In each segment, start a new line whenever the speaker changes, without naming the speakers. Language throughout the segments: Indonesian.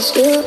is you.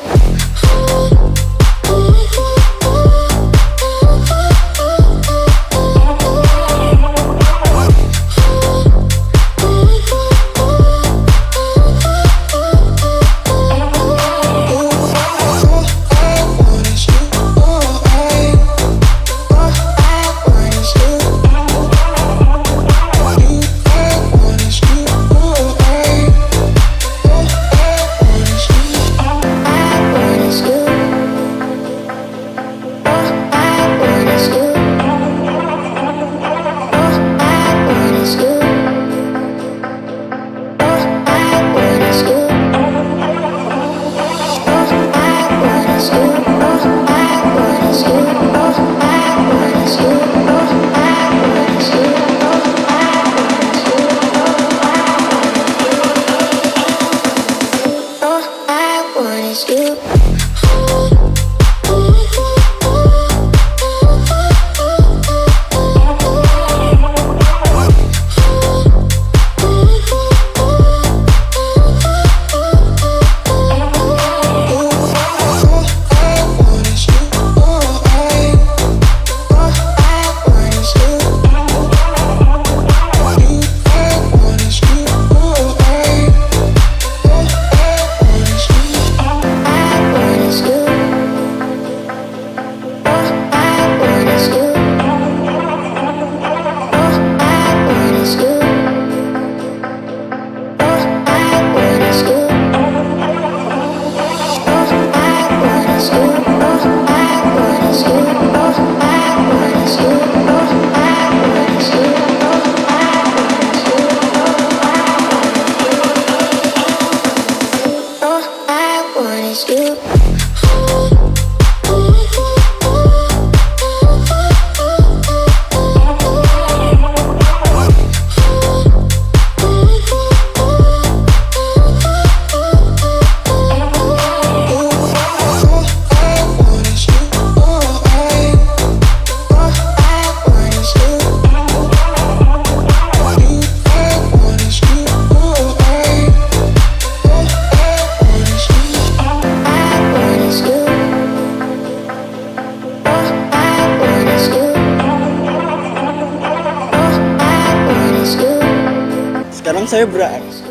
Sekarang saya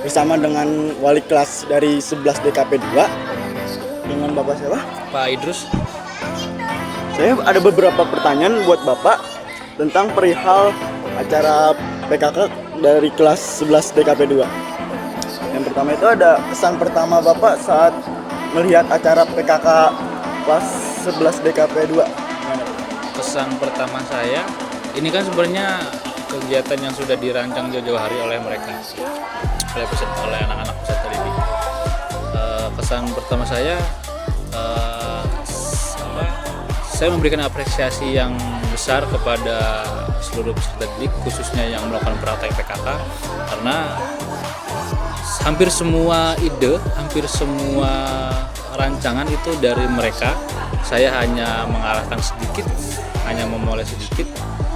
bersama dengan wali kelas dari 11 DKP 2 dengan Bapak siapa?
Pak Idrus.
Saya ada beberapa pertanyaan buat Bapak tentang perihal acara PKK dari kelas 11 DKP 2. Yang pertama itu ada kesan pertama Bapak saat melihat acara PKK kelas 11 DKP 2.
Kesan pertama saya, ini kan sebenarnya kegiatan yang sudah dirancang jauh-jauh hari oleh mereka, oleh anak-anak peserta didik. Kesan pertama saya memberikan apresiasi yang besar kepada seluruh peserta didik, khususnya yang melakukan praktek PKK, karena hampir semua ide, hampir semua rancangan itu dari mereka. Saya hanya mengarahkan sedikit, hanya memulai sedikit.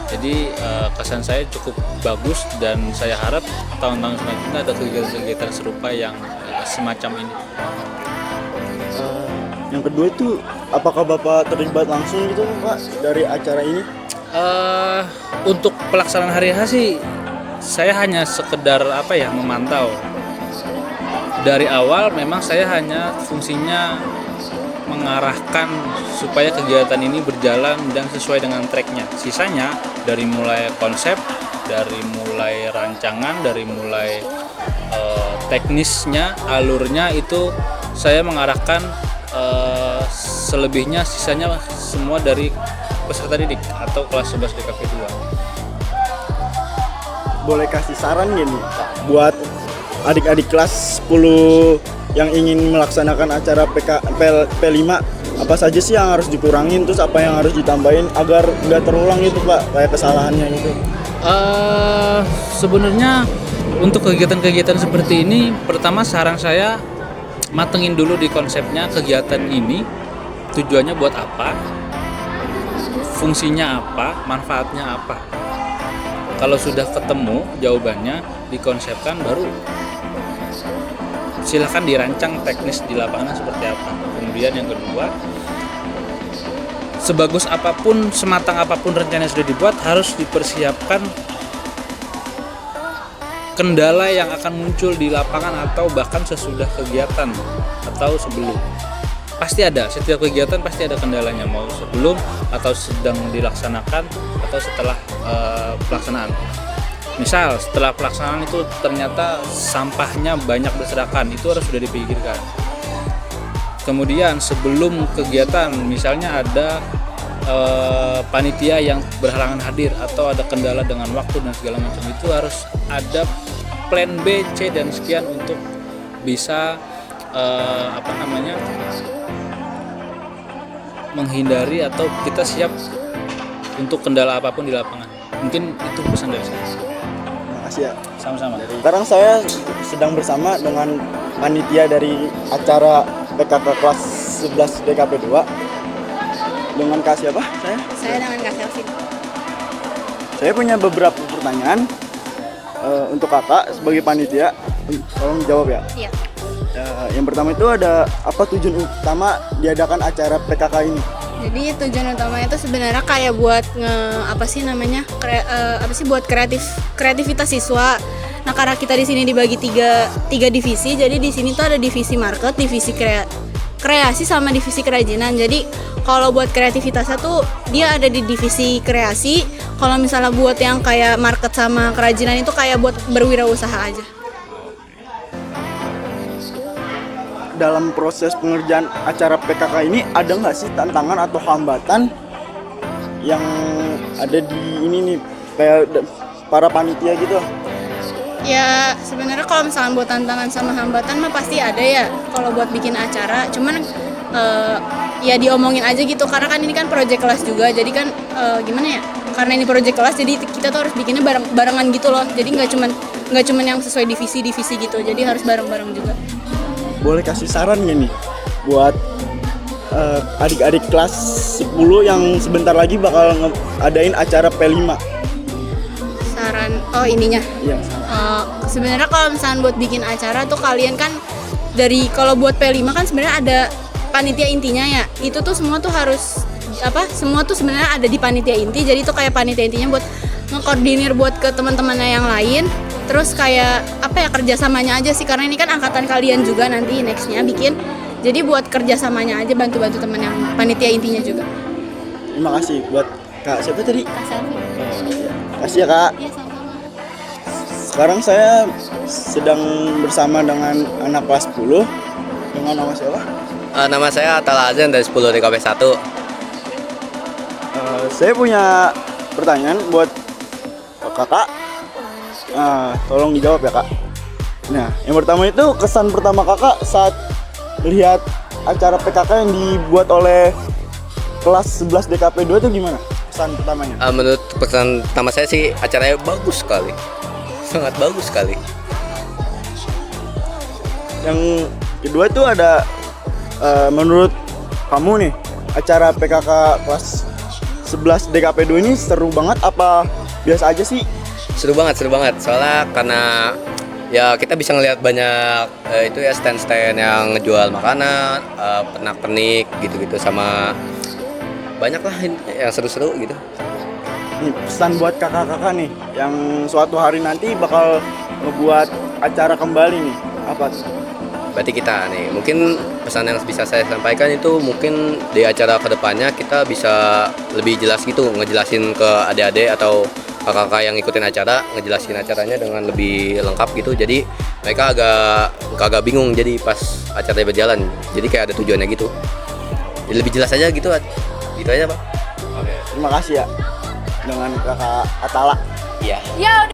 Jadi kesan saya cukup bagus dan saya harap tahun-tahun selanjutnya ada kegiatan-kegiatan serupa yang semacam ini.
Yang kedua itu, apakah Bapak terlibat langsung gitu Pak dari acara ini?
Untuk pelaksanaan hari H sih saya hanya sekedar memantau. Dari awal memang saya hanya fungsinya mengarahkan supaya kegiatan ini berjalan dan sesuai dengan tracknya. Sisanya dari mulai konsep, dari mulai rancangan, dari mulai teknisnya, alurnya itu saya mengarahkan. Selebihnya sisanya semua dari peserta didik atau kelas 11 DKP 2.
Boleh kasih saran gini Pak buat adik-adik kelas 10 yang ingin melaksanakan acara P5, apa saja sih yang harus dikurangin, terus apa yang harus ditambahin agar nggak terulang itu Pak, kayak kesalahannya gitu?
Sebenarnya untuk kegiatan-kegiatan seperti ini, pertama saran saya matengin dulu di konsepnya kegiatan ini, tujuannya buat apa, fungsinya apa, manfaatnya apa. Kalau sudah ketemu jawabannya, dikonsepkan, baru silahkan dirancang teknis di lapangan seperti apa. Kemudian yang kedua, sebagus apapun, sematang apapun rencana yang sudah dibuat, harus dipersiapkan kendala yang akan muncul di lapangan atau bahkan sesudah kegiatan atau sebelum. Pasti ada, setiap kegiatan pasti ada kendalanya, mau sebelum atau sedang dilaksanakan atau setelah pelaksanaan. Misal setelah pelaksanaan itu ternyata sampahnya banyak berserakan, itu harus sudah dipikirkan. Kemudian sebelum kegiatan, misalnya ada panitia yang berhalangan hadir atau ada kendala dengan waktu dan segala macam, itu harus ada plan B, C dan sekian untuk bisa menghindari atau kita siap untuk kendala apapun di lapangan. Mungkin itu pesan dari saya.
Terima kasih ya.
Sama-sama.
Sekarang saya sedang bersama dengan panitia dari acara PKK kelas 11 DKP 2 dengan Kak siapa?
Saya dengan Kak Selvin.
Saya punya beberapa pertanyaan untuk kakak sebagai panitia. Tolong jawab ya.
Iya.
Yang pertama itu ada apa tujuan utama diadakan acara PKK ini?
Jadi tujuan utamanya itu sebenarnya kayak buat buat kreativitas siswa. Nah, karena kita di sini dibagi tiga divisi, jadi di sini tuh ada divisi market, divisi kreasi sama divisi kerajinan. Jadi kalau buat kreativitasnya tuh dia ada di divisi kreasi. Kalau misalnya buat yang kayak market sama kerajinan itu kayak buat berwirausaha aja.
Dalam proses pengerjaan acara PKK ini ada nggak sih tantangan atau hambatan yang ada di ini nih kayak para panitia gitu?
Ya sebenarnya kalau misalnya buat tantangan sama hambatan mah pasti ada ya kalau buat bikin acara. Cuman ya diomongin aja gitu karena kan ini kan proyek kelas juga. Jadi kan gimana ya? Karena ini proyek kelas jadi kita tuh harus bikinnya barengan gitu loh. Jadi nggak cuman yang sesuai divisi gitu. Jadi harus bareng-bareng juga.
Boleh kasih saran nggak nih buat adik-adik kelas 10 yang sebentar lagi bakal ngadain acara P5?
Saran, ininya.
Iya.
Sebenarnya kalau misalnya buat bikin acara tuh kalian kan kalau buat P5 kan sebenarnya ada panitia intinya ya. Itu tuh semua tuh harus semua tuh sebenarnya ada di panitia inti. Jadi tuh kayak panitia intinya buat ngekoordinir buat ke teman-temannya yang lain. Terus kayak kerjasamanya aja sih, karena ini kan angkatan kalian juga nanti nextnya bikin. Jadi buat kerjasamanya aja, bantu-bantu teman yang panitia intinya juga.
Terima kasih buat Kak siapa tadi?
Kak Selvi.
Kasih ya Kak.
Iya sama-sama.
Sekarang saya sedang bersama dengan anak kelas 10 dengan nama siapa?
Nama saya Atala Azan dari 10 DKP 1.
Saya punya pertanyaan buat kakak. Tolong dijawab ya Kak. Nah, yang pertama itu kesan pertama kakak saat melihat acara PKK yang dibuat oleh kelas 11 DKP 2 itu gimana? Kesan pertamanya?
Menurut pesan pertama saya sih acaranya bagus sekali, sangat bagus sekali.
Yang kedua itu ada menurut kamu nih acara PKK kelas 11 DKP 2 ini seru banget apa biasa aja sih?
Seru banget soalnya karena ya kita bisa ngelihat banyak itu ya stand-stand yang ngejual makanan, pernak-pernik gitu-gitu, sama banyak lah yang seru-seru gitu.
Nih, pesan buat kakak-kakak nih yang suatu hari nanti bakal ngebuat acara kembali nih, apa tuh?
Berarti kita nih mungkin pesan yang bisa saya sampaikan itu mungkin di acara kedepannya kita bisa lebih jelas gitu ngejelasin ke adik-adik atau kakak-kakak yang ikutin acara, ngejelasin acaranya dengan lebih lengkap gitu. Jadi mereka agak bingung jadi pas acaranya berjalan. Jadi kayak ada tujuannya gitu. Jadi lebih jelas aja gitu. Gitu aja, Pak.
Terima kasih ya dengan kakak Atala.
Iya.
Ya